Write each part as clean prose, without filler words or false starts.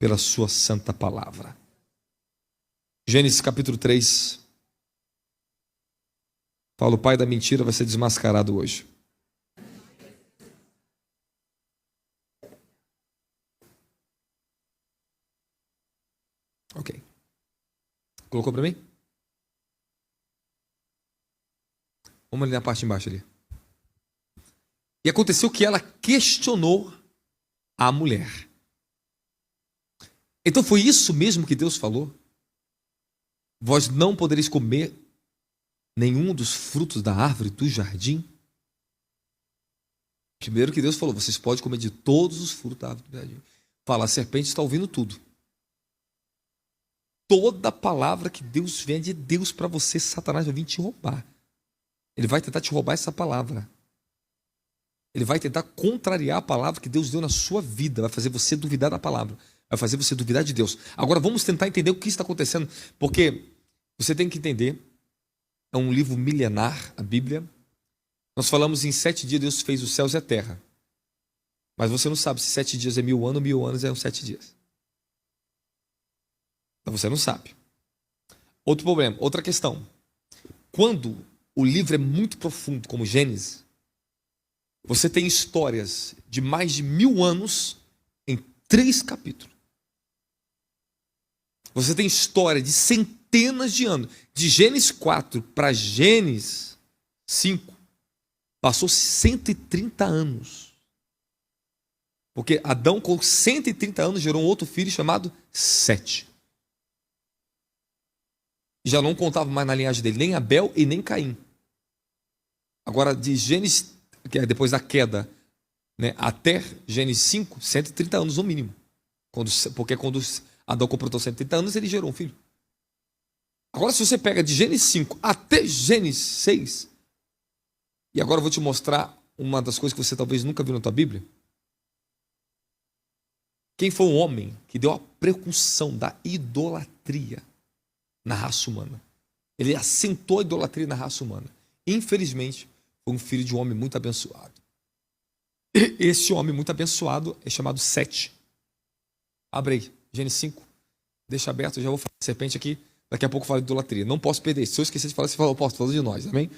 pela sua santa palavra. Gênesis capítulo 3. Paulo, o pai da mentira, vai ser desmascarado hoje. Ok. Colocou para mim? Vamos ali na parte de embaixo ali. E aconteceu que ela questionou a mulher. Então foi isso mesmo que Deus falou? Vós não podereis comer nenhum dos frutos da árvore do jardim? Primeiro que Deus falou, vocês podem comer de todos os frutos da árvore do jardim. Fala, a serpente está ouvindo tudo. Toda palavra que Deus vem de Deus para você, Satanás vai vir te roubar. Ele vai tentar te roubar essa palavra. Ele vai tentar contrariar a palavra que Deus deu na sua vida. Vai fazer você duvidar da palavra. Vai fazer você duvidar de Deus. Agora vamos tentar entender o que está acontecendo. Porque você tem que entender. É um livro milenar, a Bíblia. Nós falamos em 7 dias Deus fez os céus e a terra. Mas você não sabe se 7 dias é 1000 anos, 1000 anos é 7 dias. Então você não sabe. Outro problema, outra questão. Quando o livro é muito profundo, como Gênesis, você tem histórias de mais de 1000 anos em 3 capítulos. Você tem história de centenas de anos. De Gênesis 4 para Gênesis 5, passou 130 anos. Porque Adão, com 130 anos, gerou um outro filho chamado Sete. Já não contava mais na linhagem dele nem Abel e nem Caim. Agora, de Gênesis, que é depois da queda, né, até Gênesis 5, 130 anos no mínimo. Porque quando Adão completou 130 anos, ele gerou um filho. Agora, se você pega de Gênesis 5 até Gênesis 6, e agora eu vou te mostrar uma das coisas que você talvez nunca viu na tua Bíblia. Quem foi o homem que deu a precursão da idolatria na raça humana? Ele assentou a idolatria na raça humana. Infelizmente, foi um filho de um homem muito abençoado. Esse homem muito abençoado é chamado Sete. Abre aí, Gênesis 5. Deixa aberto, eu já vou falar de serpente aqui. Daqui a pouco eu falo de idolatria. Não posso perder. Se eu esquecer de falar, você fala, eu posso falar de nós, amém?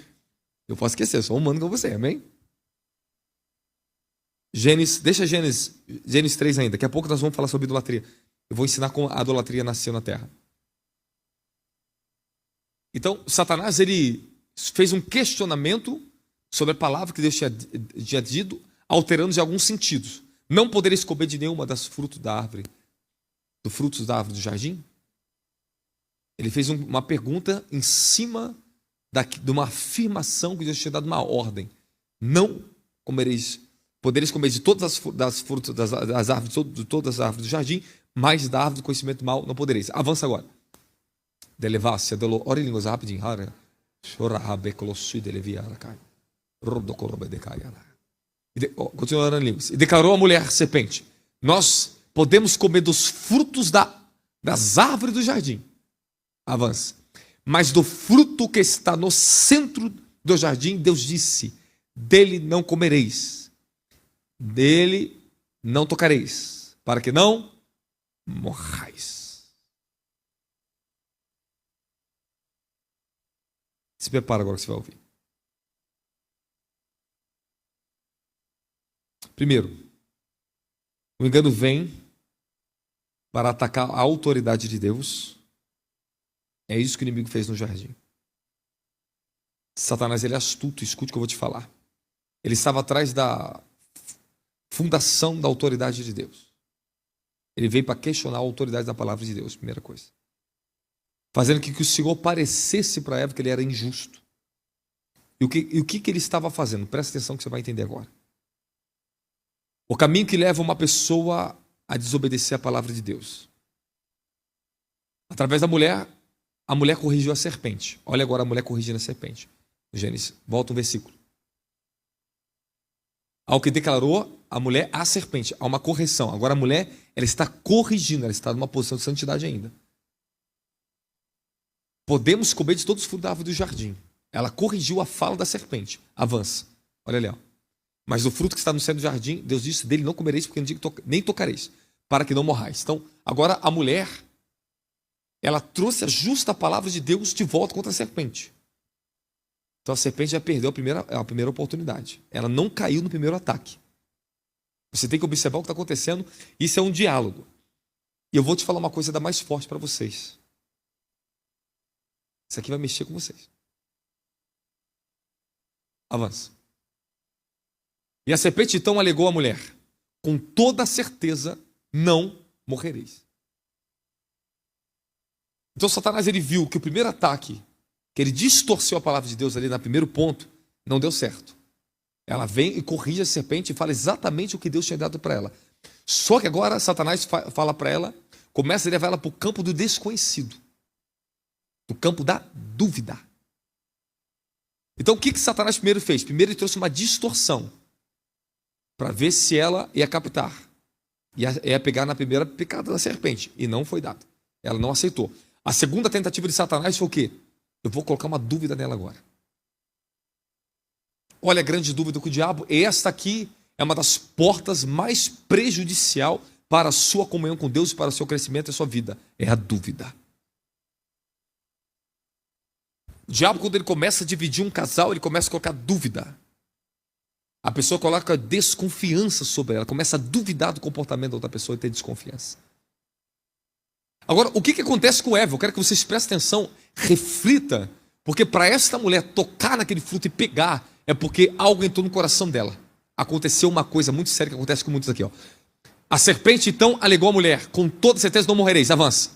Eu posso esquecer, eu sou humano com você, amém? Deixa Gênesis 3 ainda. Daqui a pouco nós vamos falar sobre idolatria. Eu vou ensinar como a idolatria nasceu na terra. Então, Satanás, ele fez um questionamento sobre a palavra que Deus tinha dito, alterando de alguns sentidos. Não podereis comer de nenhuma das frutos da árvore, do jardim? Ele fez uma pergunta em cima de uma afirmação que Deus tinha dado uma ordem. Não comereis, podereis comer de todas as frutas das árvores, de todas as árvores do jardim, mas da árvore do conhecimento do mal não podereis. Avança agora. Delevácia, ora em línguas rapidinho. Continuando em línguas. E declarou a mulher serpente: nós podemos comer dos frutos das árvores do jardim. Avança. Mas do fruto que está no centro do jardim, Deus disse: dele não comereis, dele não tocareis, para que não morrais. Se prepara agora que você vai ouvir. Primeiro, o engano vem para atacar a autoridade de Deus. É isso que o inimigo fez no jardim. Satanás, ele é astuto, escute o que eu vou te falar. Ele estava atrás da fundação da autoridade de Deus. Ele veio para questionar a autoridade da palavra de Deus, primeira coisa. Fazendo que o Senhor parecesse para Eva que ele era injusto. E o que ele estava fazendo? Presta atenção que você vai entender agora. O caminho que leva uma pessoa a desobedecer a palavra de Deus. Através da mulher, a mulher corrigiu a serpente. Olha agora a mulher corrigindo a serpente. Gênesis, volta um versículo. Ao que declarou a mulher à serpente. Há uma correção. Agora a mulher, ela está corrigindo, ela está numa posição de santidade ainda. Podemos comer de todos os frutos da árvore do jardim. Ela corrigiu a fala da serpente. Avança. Olha ali, ó. Mas do fruto que está no centro do jardim, Deus disse, dele não comereis, porque não digo nem tocareis, para que não morrais. Então, agora a mulher, ela trouxe a justa palavra de Deus de volta contra a serpente. Então a serpente já perdeu a primeira oportunidade. Ela não caiu no primeiro ataque. Você tem que observar o que está acontecendo. Isso é um diálogo. E eu vou te falar uma coisa ainda mais forte para vocês. Isso aqui vai mexer com vocês. Avança. E a serpente então alegou à mulher: com toda certeza não morrereis. Então Satanás, ele viu que o primeiro ataque, que ele distorceu a palavra de Deus ali no primeiro ponto, não deu certo. Ela vem e corrige a serpente e fala exatamente o que Deus tinha dado para ela. Só que agora Satanás fala para ela, começa a levar ela para o campo do desconhecido, do campo da dúvida. Então o que Satanás primeiro fez? Primeiro ele trouxe uma distorção para ver se ela ia captar, ia pegar na primeira picada da serpente, e não foi dado. Ela não aceitou. A segunda tentativa de Satanás foi o quê? Eu vou colocar uma dúvida nela agora. Olha a grande dúvida com o diabo. Esta aqui é uma das portas mais prejudicial para a sua comunhão com Deus, para o seu crescimento e a sua vida. É a dúvida. O diabo, quando ele começa a dividir um casal, ele começa a colocar dúvida. A pessoa coloca desconfiança sobre ela, começa a duvidar do comportamento da outra pessoa e ter desconfiança. Agora, o que acontece com Eva? Eu quero que vocês prestem atenção, reflita, porque para esta mulher tocar naquele fruto e pegar, é porque algo entrou no coração dela. Aconteceu uma coisa muito séria que acontece com muitos aqui. Ó. A serpente então alegou à mulher: com toda certeza não morrereis. Avança.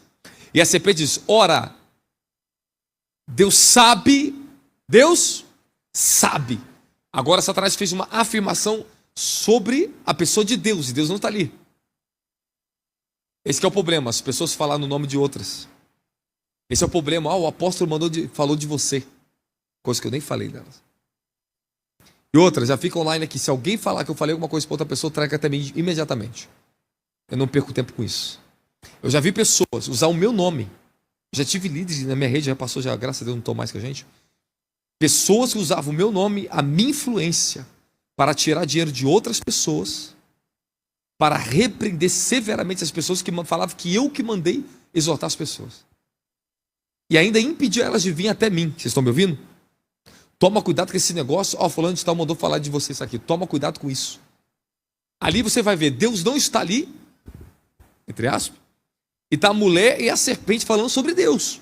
E a serpente diz: ora, Deus sabe. Agora Satanás fez uma afirmação sobre a pessoa de Deus, e Deus não está ali. Esse que é o problema, as pessoas falam no nome de outras. Esse é o problema. O apóstolo falou de você, coisa que eu nem falei delas. E outras, já fica online aqui. Se alguém falar que eu falei alguma coisa para outra pessoa, traga até mim imediatamente. Eu não perco tempo com isso. Eu já vi pessoas usar o meu nome. Já tive líderes na minha rede, já passou, já, graças a Deus não estou mais com a gente. Pessoas que usavam o meu nome, a minha influência, para tirar dinheiro de outras pessoas, para repreender severamente as pessoas que falavam que eu que mandei exortar as pessoas. E ainda impedir elas de vir até mim. Vocês estão me ouvindo? Toma cuidado com esse negócio. Fulano de tal mandou falar de vocês aqui. Toma cuidado com isso. Ali você vai ver, Deus não está ali, entre aspas, e está a mulher e a serpente falando sobre Deus.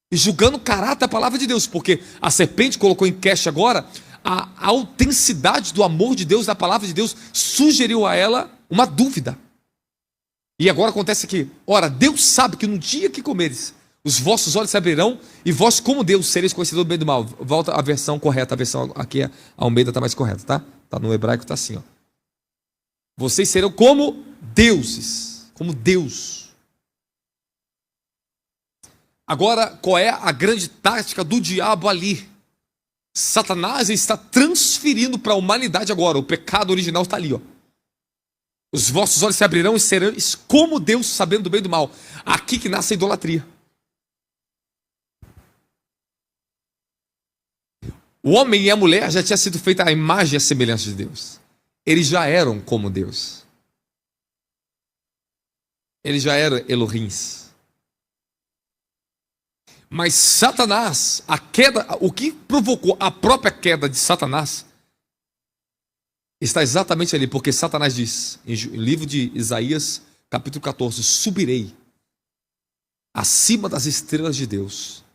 E julgando o caráter da palavra de Deus. Porque a serpente colocou em queixa agora a autenticidade do amor de Deus, da palavra de Deus, sugeriu a ela uma dúvida. E agora acontece aqui: ora, Deus sabe que no dia que comeres, os vossos olhos se abrirão, e vós, como Deus, sereis conhecedores do bem e do mal. Volta a versão correta, a versão aqui, a Almeida está mais correta, tá? Tá no hebraico, está assim, ó. Vocês serão como deuses, como Deus. Agora, qual é a grande tática do diabo ali? Satanás está transferindo para a humanidade agora. O pecado original está ali, ó. Os vossos olhos se abrirão e serão como Deus, sabendo do bem e do mal. Aqui que nasce a idolatria. O homem e a mulher já tinha sido feita a imagem e a semelhança de Deus. Eles já eram como Deus. Eles já eram Elohims. Mas Satanás, a queda, o que provocou a própria queda de Satanás, está exatamente ali, porque Satanás diz, em livro de Isaías, capítulo 14, subirei acima das estrelas de Deus,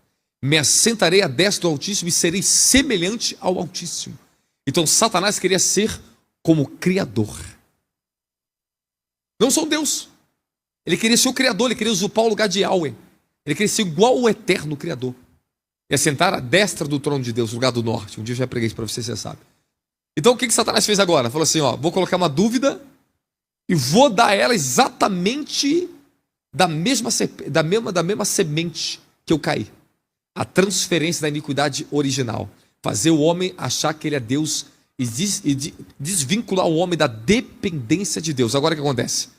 me assentarei à destra do Altíssimo e serei semelhante ao Altíssimo. Então Satanás queria ser como Criador. Não só Deus. Ele queria ser o Criador, ele queria usurpar o lugar de Yahweh. Ele queria ser igual ao eterno Criador. E assentar à destra do trono de Deus, no lugar do norte. Um dia eu já preguei isso para você sabe. Então o que Satanás fez agora? Falou assim, ó, vou colocar uma dúvida e vou dar a ela exatamente da mesma semente que eu caí. A transferência da iniquidade original. Fazer o homem achar que ele é Deus e desvincular o homem da dependência de Deus. Agora o que acontece?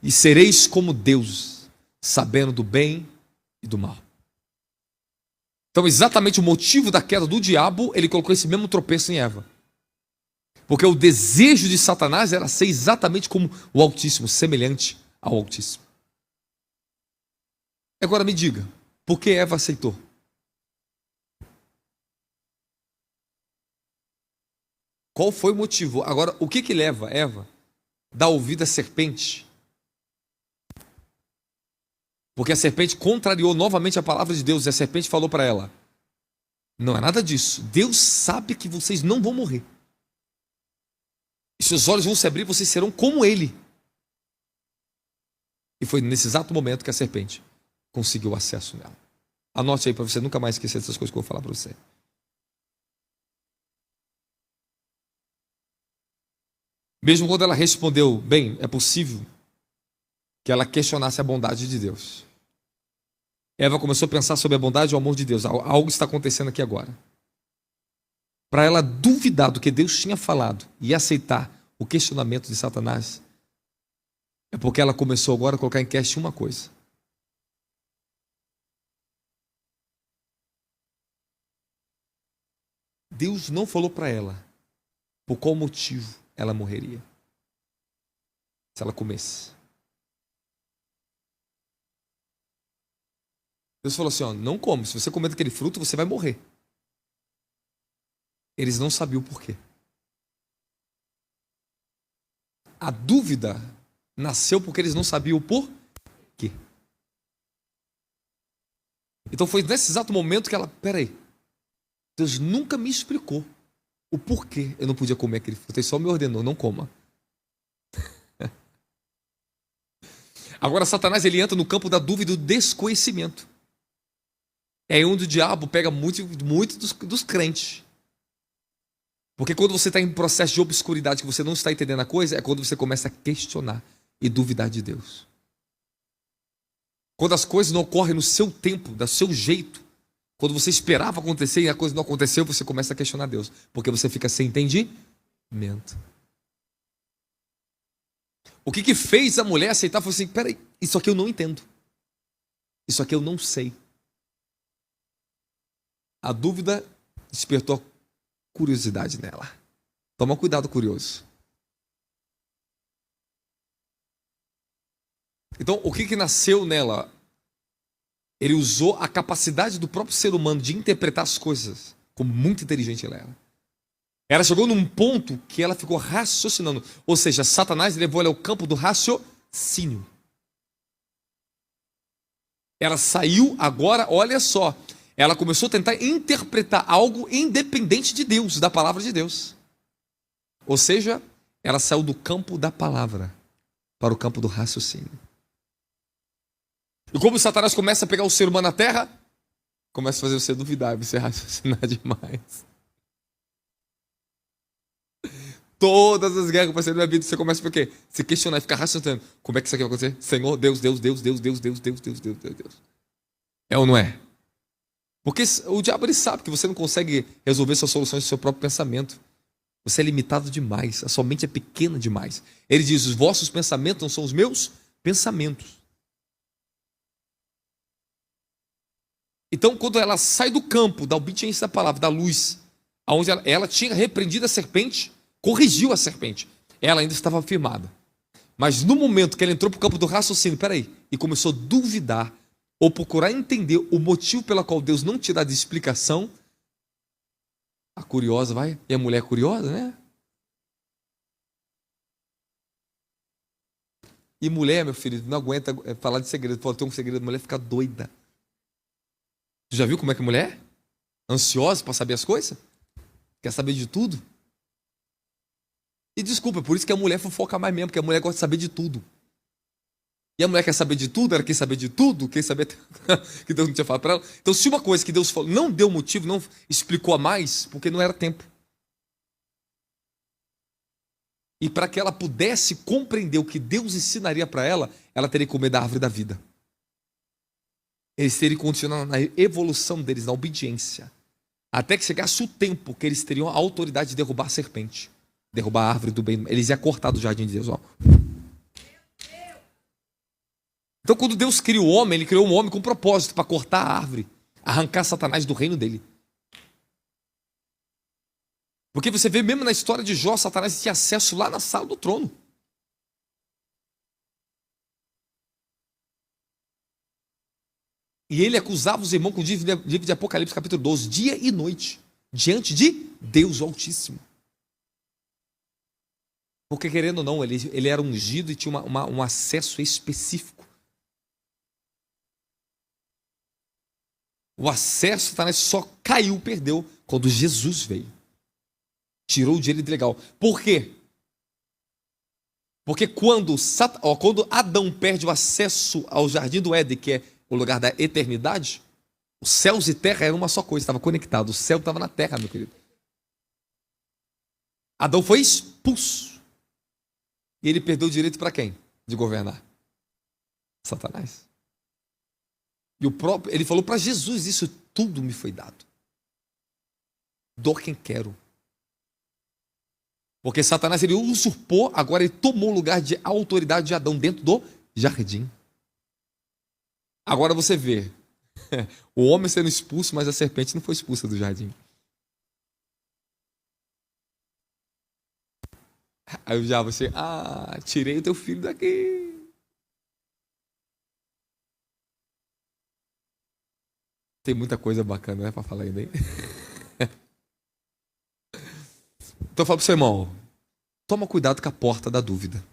E sereis como Deus, sabendo do bem e do mal. Então exatamente o motivo da queda do diabo, ele colocou esse mesmo tropeço em Eva. Porque o desejo de Satanás era ser exatamente como o Altíssimo, semelhante ao Altíssimo. Agora me diga, por que Eva aceitou? Qual foi o motivo? Agora, o que leva Eva a dar ouvido à serpente? Porque a serpente contrariou novamente a palavra de Deus e a serpente falou para ela: não é nada disso. Deus sabe que vocês não vão morrer. E seus olhos vão se abrir e vocês serão como Ele. E foi nesse exato momento que a serpente conseguiu acesso nela. Anote aí para você nunca mais esquecer dessas coisas que eu vou falar para você. Mesmo quando ela respondeu, bem, é possível que ela questionasse a bondade de Deus. Eva começou a pensar sobre a bondade e o amor de Deus. Algo está acontecendo aqui agora. Para ela duvidar do que Deus tinha falado e aceitar o questionamento de Satanás, é porque ela começou agora a colocar em questão uma coisa. Deus não falou para ela por qual motivo ela morreria se ela comesse. Deus falou assim, ó, não come, se você comer daquele fruto, você vai morrer. Eles não sabiam o porquê. A dúvida nasceu porque eles não sabiam o porquê. Então foi nesse exato momento que ela, peraí, Deus nunca me explicou o porquê eu não podia comer aquele fruto, ele só me ordenou, não coma. Agora Satanás ele entra no campo da dúvida e do desconhecimento. É aí onde o diabo pega muito dos crentes. Porque quando você está em processo de obscuridade, que você não está entendendo a coisa, é quando você começa a questionar e duvidar de Deus. Quando as coisas não ocorrem no seu tempo, do seu jeito, quando você esperava acontecer e a coisa não aconteceu, você começa a questionar Deus. Porque você fica sem entendimento. O que fez a mulher aceitar foi assim, peraí, isso aqui eu não entendo. Isso aqui eu não sei. A dúvida despertou curiosidade nela. Toma cuidado, curioso. Então, o que nasceu nela? Ele usou a capacidade do próprio ser humano de interpretar as coisas, como muito inteligente ela era. Ela chegou num ponto que ela ficou raciocinando. Ou seja, Satanás levou ela ao campo do raciocínio. Ela saiu agora, olha só, ela começou a tentar interpretar algo independente de Deus, da palavra de Deus. Ou seja, ela saiu do campo da palavra para o campo do raciocínio. E como Satanás começa a pegar o ser humano na terra, começa a fazer você duvidar e você raciocinar demais. Todas as guerras que passei na minha vida, você começa por quê? Se questionar e ficar raciocinando. Como é que isso aqui vai acontecer? Senhor, Deus, Deus, Deus, Deus, Deus, Deus, Deus, Deus, Deus, Deus, Deus. É ou não é? Porque o diabo ele sabe que você não consegue resolver suas soluções do seu próprio pensamento. Você é limitado demais. A sua mente é pequena demais. Ele diz, os vossos pensamentos não são os meus pensamentos. Então, quando ela sai do campo da obediência da palavra, da luz, onde ela tinha repreendido a serpente, corrigiu a serpente, ela ainda estava firmada. Mas no momento que ela entrou para o campo do raciocínio, peraí, e começou a duvidar, ou procurar entender o motivo pela qual Deus não te dá de explicação, a curiosa vai, e a mulher curiosa, né? E mulher, meu filho, não aguenta falar de segredo. Pode ter um segredo, a mulher fica doida. Tu já viu como é que a mulher é? Ansiosa para saber as coisas? Quer saber de tudo? E desculpa, por isso que a mulher fofoca mais mesmo, porque a mulher gosta de saber de tudo. E a mulher quer saber de tudo, ela quer saber de tudo, quer saber que Deus não tinha falado para ela. Então, se uma coisa que Deus falou não deu motivo, não explicou a mais, porque não era tempo. E para que ela pudesse compreender o que Deus ensinaria para ela, ela teria que comer da árvore da vida. Eles teriam que continuar na evolução deles, na obediência. Até que chegasse o tempo que eles teriam a autoridade de derrubar a serpente. Derrubar a árvore do bem. Eles iam cortar do jardim de Deus. Ó. Então, quando Deus criou o homem, ele criou um homem com propósito para cortar a árvore. Arrancar Satanás do reino dele. Porque você vê mesmo na história de Jó, Satanás tinha acesso lá na sala do trono. E ele acusava os irmãos com o livro de Apocalipse, capítulo 12, dia e noite, diante de Deus Altíssimo. Porque, querendo ou não, ele era ungido e tinha um acesso específico. O acesso, Satanás só caiu, perdeu, quando Jesus veio. Tirou o direito legal. Por quê? Porque quando Adão perde o acesso ao jardim do Éden, que é o lugar da eternidade, os céus e terra eram uma só coisa, estava conectado. O céu estava na terra, meu querido. Adão foi expulso. E ele perdeu o direito para quem? De governar? Satanás. E ele falou para Jesus: isso tudo me foi dado. Dou quem quero. Porque Satanás, ele usurpou, agora ele tomou o lugar de autoridade de Adão dentro do jardim. Agora você vê, o homem sendo expulso, mas a serpente não foi expulsa do jardim. Aí já você, tirei o teu filho daqui. Tem muita coisa bacana, né, para falar ainda, hein? Então eu falo pro seu irmão, toma cuidado com a porta da dúvida.